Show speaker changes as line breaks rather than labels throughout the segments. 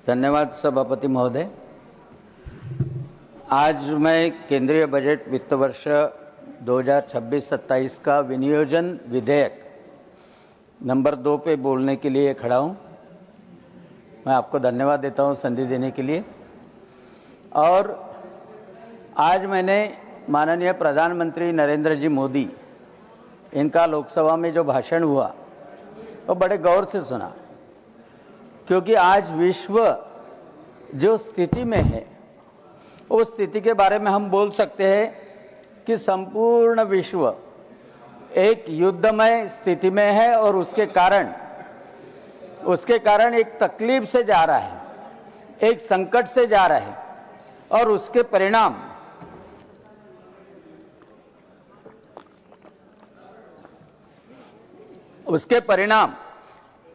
धन्यवाद सभापति महोदय। आज मैं केंद्रीय बजट वित्त वर्ष 2026-27 का विनियोजन विधेयक नंबर 2 पे बोलने के लिए खड़ा हूं। मैं आपको धन्यवाद देता हूं संधि देने के लिए। और आज मैंने माननीय प्रधानमंत्री नरेंद्र जी मोदी इनका लोकसभा में जो भाषण हुआ वो बड़े गौर से सुना, क्योंकि आज विश्व जो स्थिति में है उस स्थिति के बारे में हम बोल सकते हैं कि संपूर्ण विश्व एक युद्धमय स्थिति में है और उसके कारण एक तकलीफ से जा रहा है, एक संकट से जा रहा है और उसके परिणाम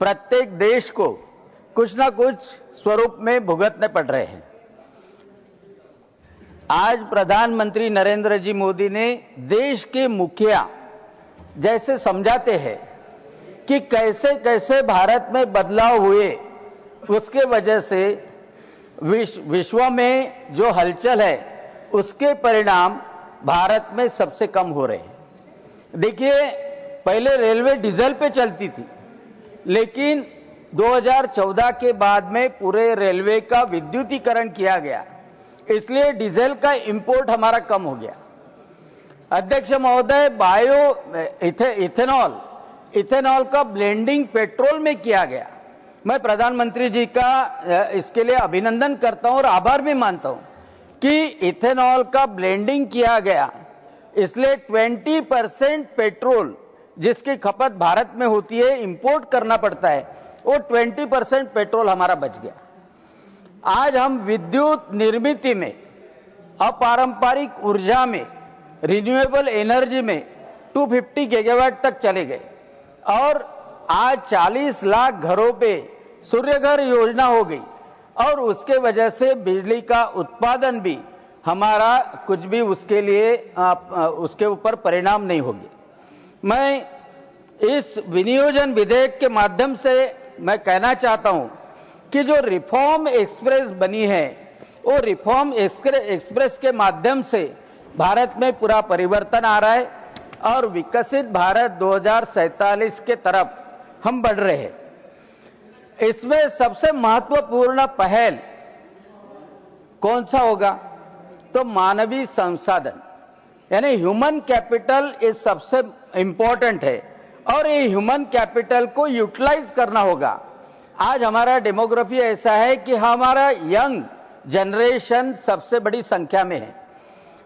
प्रत्येक देश को कुछ ना कुछ स्वरूप में भुगतने पड़ रहे हैं। आज प्रधानमंत्री नरेंद्र जी मोदी ने देश के मुखिया जैसे समझाते हैं कि कैसे कैसे भारत में बदलाव हुए, उसके वजह से विश्व में जो हलचल है उसके परिणाम भारत में सबसे कम हो रहे हैं। देखिए, पहले रेलवे डीजल पे चलती थी, लेकिन 2014 के बाद में पूरे रेलवे का विद्युतीकरण किया गया, इसलिए डीजल का इंपोर्ट हमारा कम हो गया। अध्यक्ष महोदय, इथेनॉल का ब्लेंडिंग पेट्रोल में किया गया। मैं प्रधानमंत्री जी का इसके लिए अभिनंदन करता हूं और आभार भी मानता हूं कि इथेनॉल का ब्लेंडिंग किया गया, इसलिए 20% पेट्रोल जिसकी खपत भारत में होती है इंपोर्ट करना पड़ता है, वो 20% पेट्रोल हमारा बच गया। आज हम विद्युत निर्मित में, अपारंपरिक ऊर्जा में, रिन्यूएबल एनर्जी में 250 गीगावाट तक चले गए और आज 40 लाख घरों पे सूर्य घर योजना हो गई और उसके वजह से बिजली का उत्पादन भी हमारा कुछ भी उसके ऊपर परिणाम नहीं होगी। मैं इस विनियोजन विधेयक के माध्यम से मैं कहना चाहता हूं कि जो रिफॉर्म एक्सप्रेस बनी है, वो रिफॉर्म एक्सप्रेस के माध्यम से भारत में पूरा परिवर्तन आ रहा है और विकसित भारत 2047 के तरफ हम बढ़ रहे हैं। इसमें सबसे महत्वपूर्ण पहल कौन सा होगा? तो मानवीय संसाधन यानी ह्यूमन कैपिटल इस सबसे इंपॉर्टेंट है और ये ह्यूमन कैपिटल को यूटिलाइज करना होगा। आज हमारा डेमोग्राफी ऐसा है कि हमारा यंग जनरेशन सबसे बड़ी संख्या में है,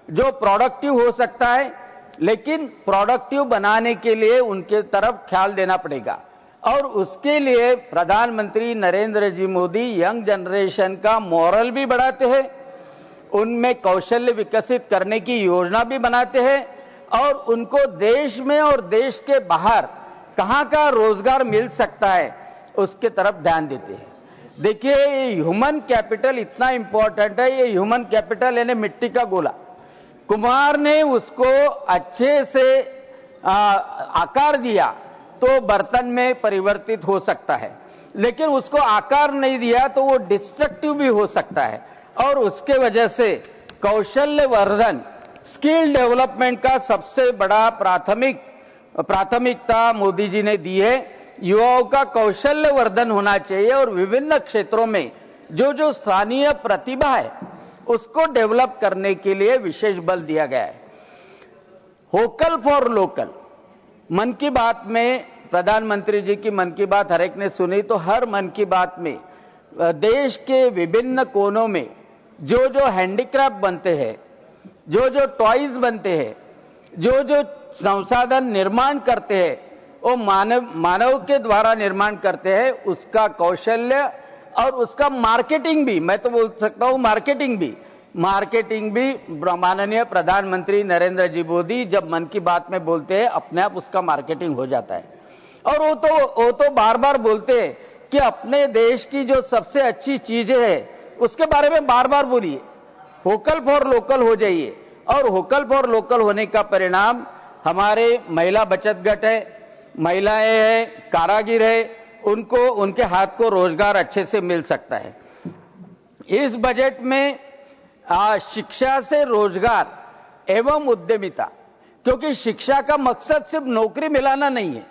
जो प्रोडक्टिव हो सकता है, लेकिन प्रोडक्टिव बनाने के लिए उनके तरफ ख्याल देना पड़ेगा और उसके लिए प्रधानमंत्री नरेंद्र जी मोदी यंग जनरेशन का मोरल भी बढ़ाते हैं, उनमें कौशल्य विकसित करने की योजना भी बनाते हैं और उनको देश में और देश के बाहर कहां का रोजगार मिल सकता है उसके तरफ ध्यान देते हैं। देखिए, ये ह्यूमन कैपिटल इतना इंपॉर्टेंट है। ये ह्यूमन कैपिटल यानी मिट्टी का गोला, कुम्हार ने उसको अच्छे से आकार दिया तो बर्तन में परिवर्तित हो सकता है, लेकिन उसको आकार नहीं दिया तो वो डिस्ट्रक्टिव भी हो सकता है और उसके वजह से कौशल्य वर्धन, स्किल डेवलपमेंट का सबसे बड़ा प्राथमिकता मोदी जी ने दी है। युवाओं का कौशल्य वर्धन होना चाहिए और विभिन्न क्षेत्रों में जो स्थानीय प्रतिभा है उसको डेवलप करने के लिए विशेष बल दिया गया है। वोकल फॉर लोकल, मन की बात में प्रधानमंत्री जी की मन की बात हर एक ने सुनी, तो हर मन की बात में देश के विभिन्न कोनों में जो हैंडीक्राफ्ट बनते हैं, जो टॉयज बनते हैं, जो संसाधन निर्माण करते हैं, वो मानव के द्वारा निर्माण करते हैं, उसका कौशल्य और उसका मार्केटिंग भी, मैं तो बोल सकता हूं मार्केटिंग भी माननीय प्रधानमंत्री नरेंद्र जी मोदी जब मन की बात में बोलते हैं, अपने आप उसका मार्केटिंग हो जाता है। और वो तो बार बार बोलते हैं कि अपने देश की जो सबसे अच्छी चीजें है उसके बारे में बार बार बोलिए, वोकल फॉर लोकल हो जाइए। और वोकल फॉर लोकल होने का परिणाम हमारे महिला बचत गट है, महिलाएं हैं, कारागिर है, उनको उनके हाथ को रोजगार अच्छे से मिल सकता है। इस बजट में शिक्षा से रोजगार एवं उद्यमिता, क्योंकि शिक्षा का मकसद सिर्फ नौकरी मिलाना नहीं है।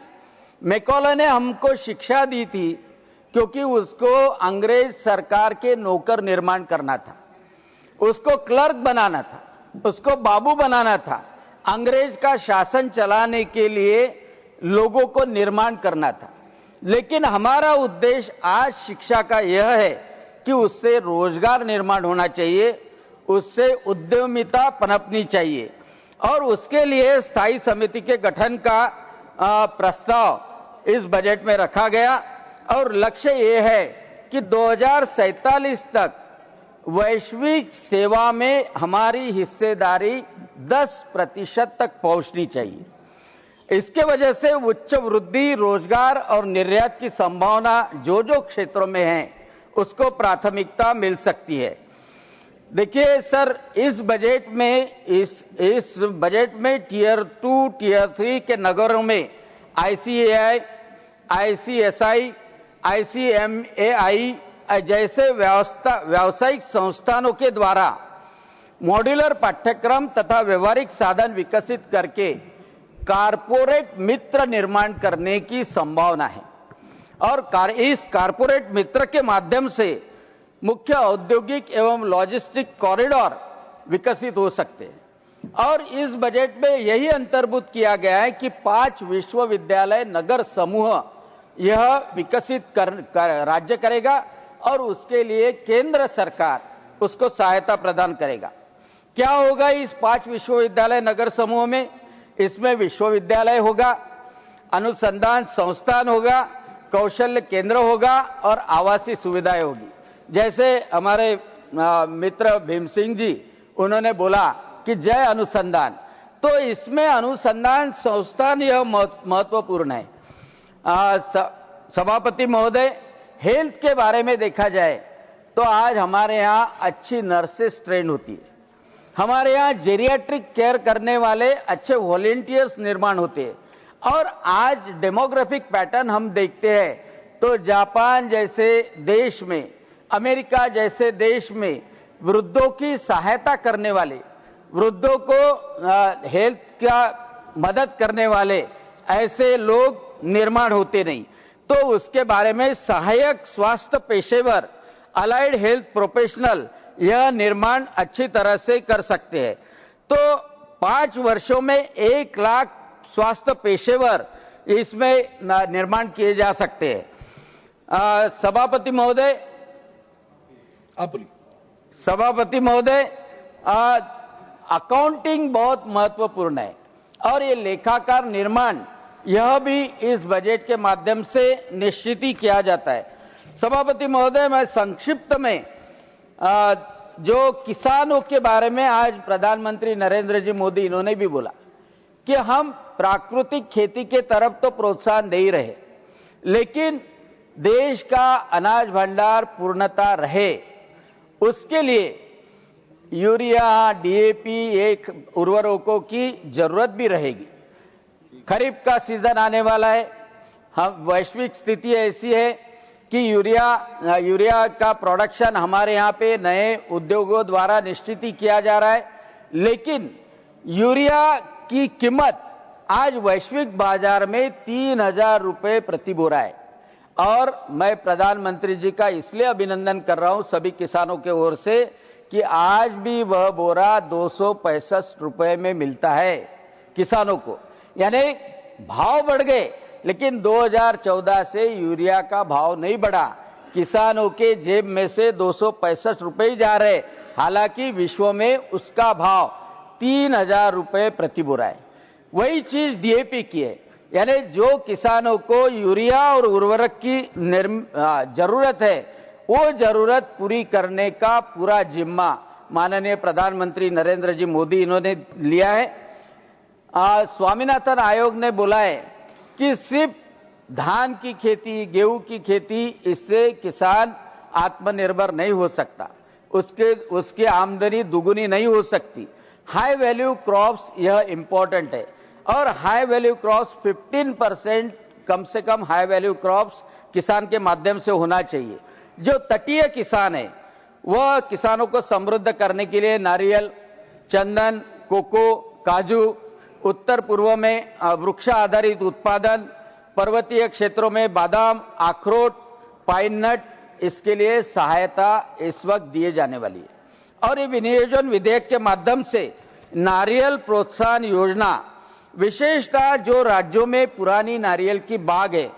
मैकॉले ने हमको शिक्षा दी थी क्योंकि उसको अंग्रेज सरकार के नौकर निर्माण करना था, उसको क्लर्क बनाना था, उसको बाबू बनाना था, अंग्रेज का शासन चलाने के लिए लोगों को निर्माण करना था। लेकिन हमारा उद्देश्य आज शिक्षा का यह है कि उससे रोजगार निर्माण होना चाहिए, उससे उद्यमिता पनपनी चाहिए, और उसके लिए स्थायी समिति के गठन का प्रस्ताव इस बजट में रखा गया। और लक्ष्य ये है कि 2047 तक वैश्विक सेवा में हमारी हिस्सेदारी 10% तक पहुंचनी चाहिए। इसके वजह से उच्च वृद्धि, रोजगार और निर्यात की संभावना जो जो क्षेत्रों में है उसको प्राथमिकता मिल सकती है। देखिए सर, इस बजट में टियर 2, टियर 3 के नगरों में ICAI, ICSI, ICMAI जैसे व्यावसायिक संस्थानों के द्वारा मॉड्यूलर पाठ्यक्रम तथा व्यवहारिक साधन विकसित करके कारपोरेट मित्र निर्माण करने की संभावना है। और इस कारपोरेट मित्र के माध्यम से मुख्य औद्योगिक एवं लॉजिस्टिक कॉरिडोर विकसित हो सकते हैं। और इस बजट में यही अंतर्भूत किया गया है कि 5 विश्वविद्यालय नगर समूह यह विकसित राज्य करेगा और उसके लिए केंद्र सरकार उसको सहायता प्रदान करेगा। क्या होगा इस 5 विश्वविद्यालय नगर समूह में? इसमें विश्वविद्यालय होगा, अनुसंधान संस्थान होगा, कौशल्य केंद्र होगा और आवासीय सुविधाएं होगी। जैसे हमारे मित्र भीम सिंह जी उन्होंने बोला कि जय अनुसंधान, तो इसमें अनुसंधान संस्थान यह महत्वपूर्ण है। सभापति महोदय, हेल्थ के बारे में देखा जाए तो आज हमारे यहाँ अच्छी नर्सेस ट्रेन होती है, हमारे यहाँ जेरियाट्रिक केयर करने वाले अच्छे वॉलेंटियर्स निर्माण होते हैं। और आज डेमोग्राफिक पैटर्न हम देखते हैं तो जापान जैसे देश में, अमेरिका जैसे देश में वृद्धों की सहायता करने वाले, वृद्धों को हेल्थ का मदद करने वाले ऐसे लोग निर्माण होते नहीं। तो उसके बारे में सहायक स्वास्थ्य पेशेवर, अलाइड हेल्थ प्रोफेशनल यह निर्माण अच्छी तरह से कर सकते हैं। तो 5 वर्षों में 1 लाख स्वास्थ्य पेशेवर इसमें निर्माण किए जा सकते हैं। सभापति महोदय, अकाउंटिंग बहुत महत्वपूर्ण है और ये लेखाकार निर्माण यह भी इस बजट के माध्यम से निश्चित ही किया जाता है। सभापति महोदय, मैं संक्षिप्त में जो किसानों के बारे में आज प्रधानमंत्री नरेंद्र जी मोदी इन्होंने भी बोला कि हम प्राकृतिक खेती के तरफ तो प्रोत्साहन दे ही रहे, लेकिन देश का अनाज भंडार पूर्णता रहे उसके लिए यूरिया, DAP एक उर्वरकों की जरूरत भी रहेगी। खरीफ का सीजन आने वाला है, हम वैश्विक स्थिति ऐसी है कि यूरिया का प्रोडक्शन हमारे यहाँ पे नए उद्योगों द्वारा निश्चित ही किया जा रहा है, लेकिन यूरिया की कीमत आज वैश्विक बाजार में 3000 रुपए प्रति बोरा है। और मैं प्रधानमंत्री जी का इसलिए अभिनंदन कर रहा हूं सभी किसानों के ओर से कि आज भी वह बोरा 265 रुपए में मिलता है किसानों को। यानी भाव बढ़ गए, लेकिन 2014 से यूरिया का भाव नहीं बढ़ा, किसानों के जेब में से 265 रुपए ही जा रहे, हालांकि विश्व में उसका भाव 3000 रुपए प्रति बोरा है। वही चीज DAP की है, यानी जो किसानों को यूरिया और उर्वरक की जरूरत है वो जरूरत पूरी करने का पूरा जिम्मा माननीय प्रधानमंत्री नरेंद्र जी मोदी इन्होंने लिया है। स्वामीनाथन आयोग ने बोला है कि सिर्फ धान की खेती, गेहूं की खेती, इससे किसान आत्मनिर्भर नहीं हो सकता, उसकी आमदनी दुगुनी नहीं हो सकती। हाई वैल्यू क्रॉप्स यह इंपॉर्टेंट है और हाई वैल्यू क्रॉप्स 15% कम से कम हाई वैल्यू क्रॉप्स किसान के माध्यम से होना चाहिए। जो तटीय किसान है वह किसानों को समृद्ध करने के लिए नारियल, चंदन, कोको, काजू, उत्तर पूर्व में वृक्ष आधारित उत्पादन, पर्वतीय क्षेत्रों में बादाम, अखरोट, पाइन नट, इसके लिए सहायता इस वक्त दिए जाने वाली है। और ये विनियोजन विधेयक के माध्यम से नारियल प्रोत्साहन योजना, विशेषतः जो राज्यों में पुरानी नारियल की बाग है,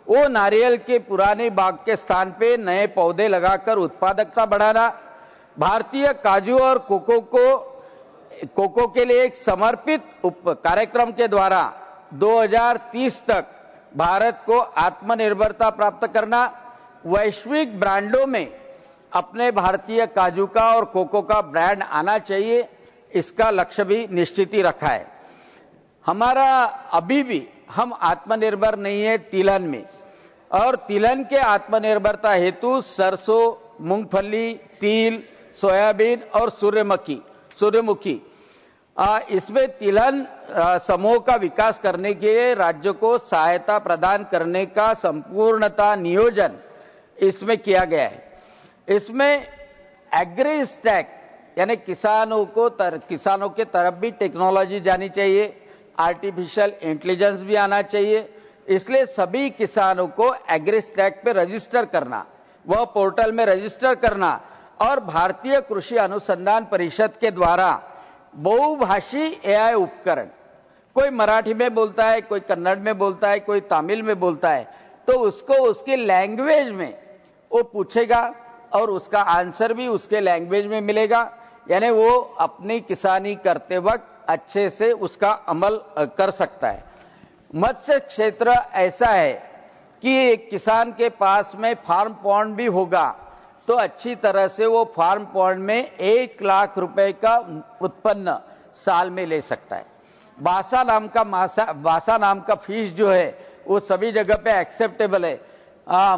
वो नारियल के पुराने बाग के स्थान पे नए पौधे लगाकर उत्पादकता बढ़ाना, भारतीय काजू और कोको के लिए एक समर्पित कार्यक्रम के द्वारा 2030 तक भारत को आत्मनिर्भरता प्राप्त करना, वैश्विक ब्रांडों में अपने भारतीय काजू का और कोको का ब्रांड आना चाहिए, इसका लक्ष्य भी निश्चित ही रखा है। हमारा अभी भी हम आत्मनिर्भर नहीं है तिलहन में, और तिलहन के आत्मनिर्भरता हेतु सरसों, मूंगफली, तिल, सोयाबीन और सूर्यमुखी इसमें तिलहन समूह का विकास करने के लिए राज्य को सहायता प्रदान करने का संपूर्णता नियोजन इसमें किया गया है। इसमें एग्री स्टैक यानी किसानों के तरफ भी टेक्नोलॉजी जानी चाहिए, आर्टिफिशियल इंटेलिजेंस भी आना चाहिए। इसलिए सभी किसानों को एग्री स्टैक पे रजिस्टर करना, वह पोर्टल में रजिस्टर करना, और भारतीय कृषि अनुसंधान परिषद के द्वारा बहुभाषी एआई उपकरण, कोई मराठी में बोलता है, कोई कन्नड़ में बोलता है, कोई तमिल में बोलता है, तो उसको उसकी लैंग्वेज में वो पूछेगा और उसका आंसर भी उसके लैंग्वेज में मिलेगा। यानी वो अपनी किसानी करते वक्त अच्छे से उसका अमल कर सकता है। मत्स्य क्षेत्र ऐसा है कि एक किसान के पास में फार्म पॉन्ड भी होगा तो अच्छी तरह से वो फार्म पॉन्ड में 1 लाख रुपए का उत्पन्न साल में ले सकता है। बासा नाम का फिश जो है वो सभी जगह पे एक्सेप्टेबल है।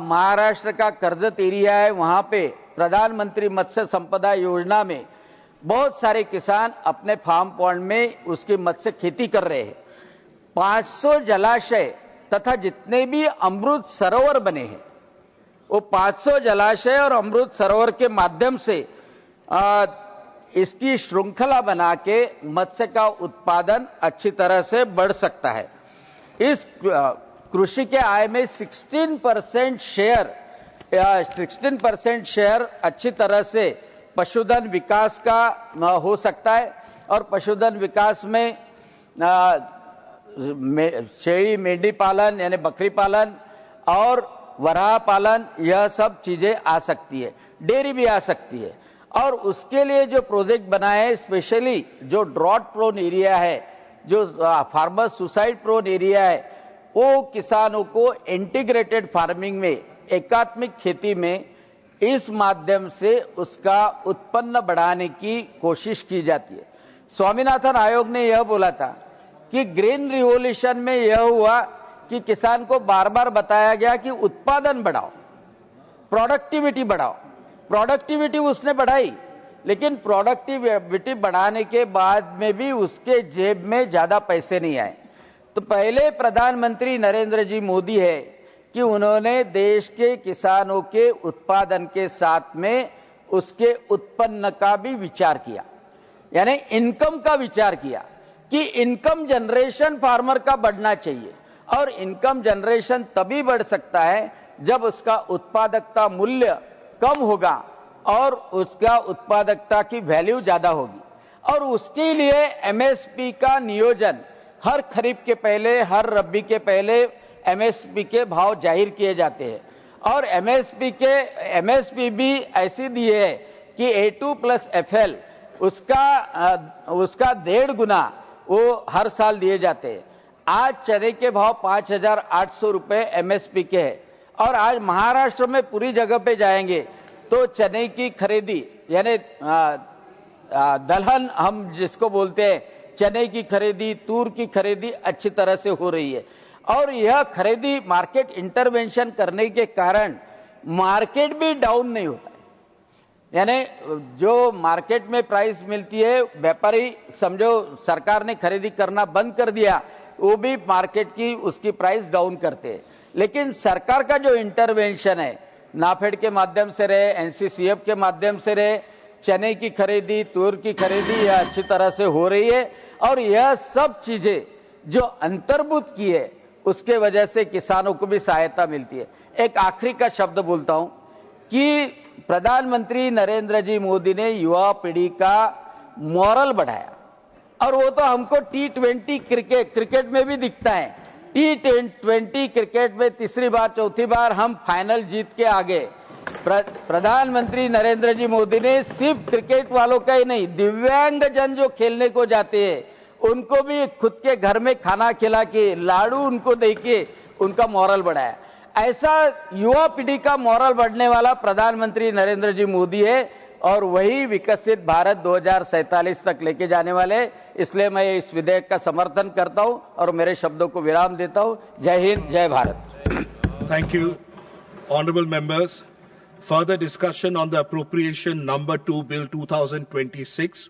महाराष्ट्र का कर्जत एरिया है, वहां पे प्रधानमंत्री मत्स्य संपदा योजना में बहुत सारे किसान अपने फार्म पॉन्ड में उसकी मत्स्य खेती कर रहे हैं। 500 जलाशय तथा जितने भी अमृत सरोवर बने हैं, वो 500 जलाशय और अमृत सरोवर के माध्यम से इसकी श्रृंखला बना के मत्स्य का उत्पादन अच्छी तरह से बढ़ सकता है। इस कृषि के आय में 16% शेयर अच्छी तरह से पशुधन विकास का हो सकता है, और पशुधन विकास में शेरी मेंढी पालन यानी बकरी पालन और वराह पालन, यह सब चीजें आ सकती है, डेयरी भी आ सकती है। और उसके लिए जो प्रोजेक्ट बनाए हैं, स्पेशली जो ड्रॉट प्रोन एरिया है, जो फार्मर सुसाइड प्रोन एरिया है, वो किसानों को इंटीग्रेटेड फार्मिंग में, एकात्मिक खेती में इस माध्यम से उसका उत्पन्न बढ़ाने की कोशिश की जाती है। स्वामीनाथन आयोग ने यह बोला था कि ग्रीन रिवॉल्यूशन में यह हुआ कि किसान को बार बार बताया गया कि उत्पादन बढ़ाओ, प्रोडक्टिविटी बढ़ाओ। प्रोडक्टिविटी उसने बढ़ाई, लेकिन प्रोडक्टिविटी बढ़ाने के बाद में भी उसके जेब में ज्यादा पैसे नहीं आए। तो पहले प्रधानमंत्री नरेंद्र जी मोदी है कि उन्होंने देश के किसानों के उत्पादन के साथ में उसके उत्पन्न का भी विचार किया, यानी इनकम का विचार किया कि इनकम जनरेशन फार्मर का बढ़ना चाहिए। और इनकम जनरेशन तभी बढ़ सकता है जब उसका उत्पादकता मूल्य कम होगा और उसका उत्पादकता की वैल्यू ज्यादा होगी। और उसके लिए एमएसपी का नियोजन हर खरीफ के पहले, हर रबी के पहले एमएसपी के भाव जाहिर किए जाते हैं। और एमएसपी भी ऐसी दी है कि A2+FL उसका 1.5 गुना वो हर साल दिए जाते हैं। आज चने के भाव 5,800 रुपए एमएसपी के है, और आज महाराष्ट्र में पूरी जगह पे जाएंगे तो चने की खरीदी यानी दलहन हम जिसको बोलते हैं, चने की खरीदी, तूर की खरीदी अच्छी तरह से हो रही है। और यह खरीदी मार्केट इंटरवेंशन करने के कारण मार्केट भी डाउन नहीं होता है। यानी जो मार्केट में प्राइस मिलती है, व्यापारी समझो सरकार ने खरीदी करना बंद कर दिया, वो भी मार्केट की उसकी प्राइस डाउन करते हैं। लेकिन सरकार का जो इंटरवेंशन है नाफेड के माध्यम से रहे, एनसीसीएफ के माध्यम से रहे, चने की खरीदी, तूर की खरीदी यह अच्छी तरह से हो रही है। और यह सब चीजें जो अंतर्भूत की है उसके वजह से किसानों को भी सहायता मिलती है। एक आखिरी का शब्द बोलता हूं कि प्रधानमंत्री नरेंद्र जी मोदी ने युवा पीढ़ी का मोरल बढ़ाया, और वो तो हमको T20 क्रिकेट में भी दिखता है। T20 क्रिकेट में तीसरी बार चौथी बार हम फाइनल जीत के आगे। प्रधानमंत्री नरेंद्र जी मोदी ने सिर्फ क्रिकेट वालों का ही नहीं, दिव्यांग जन जो खेलने को जाते हैं उनको भी खुद के घर में खाना खिला के, लाडू उनको दे के उनका मोरल बढ़ाया। ऐसा युवा पीढ़ी का मोरल बढ़ने वाला प्रधानमंत्री नरेंद्र जी मोदी है, और वही विकसित भारत 2047 तक लेके जाने वाले। इसलिए मैं इस विधेयक का समर्थन करता हूं और मेरे शब्दों को विराम देता हूं। जय हिंद, जय Bharat.
Thank you, honorable members. Further discussion on the appropriation number 2 bill 2026 will